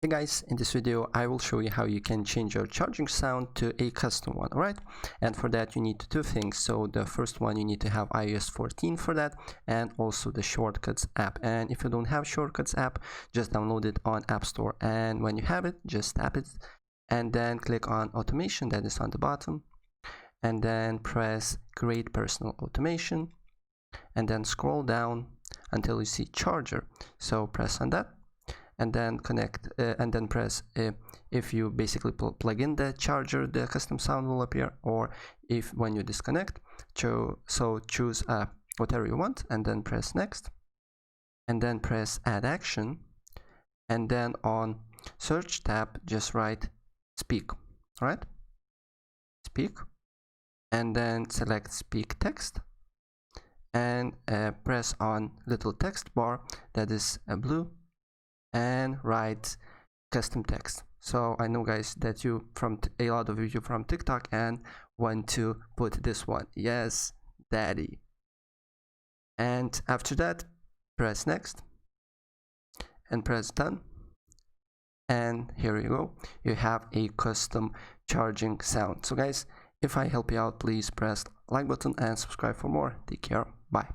Hey guys, in this video I will show you how you can change your charging sound to a custom one, alright? And for that you need to do things. So the first one, you need to have iOS 14 for that, and also the Shortcuts app. And if you don't have Shortcuts app, just download it on App Store, and when you have it, just tap it and then click on automation that is on the bottom, and then press create personal automation, and then scroll down until you see charger. So press on that and then connect and then press if you basically plug in the charger, the custom sound will appear, or if when you disconnect. So choose whatever you want and then press next, and then press add action, and then on search tab just write speak. All right, speak, and then select speak text, and press on little text bar that is blue and write custom text. So I know guys that a lot of you from TikTok and want to put this one, yes daddy. And after that press next and press done, and here you go, you have a custom charging sound. So guys, if I help you out, please press like button and subscribe for more. Take care, bye.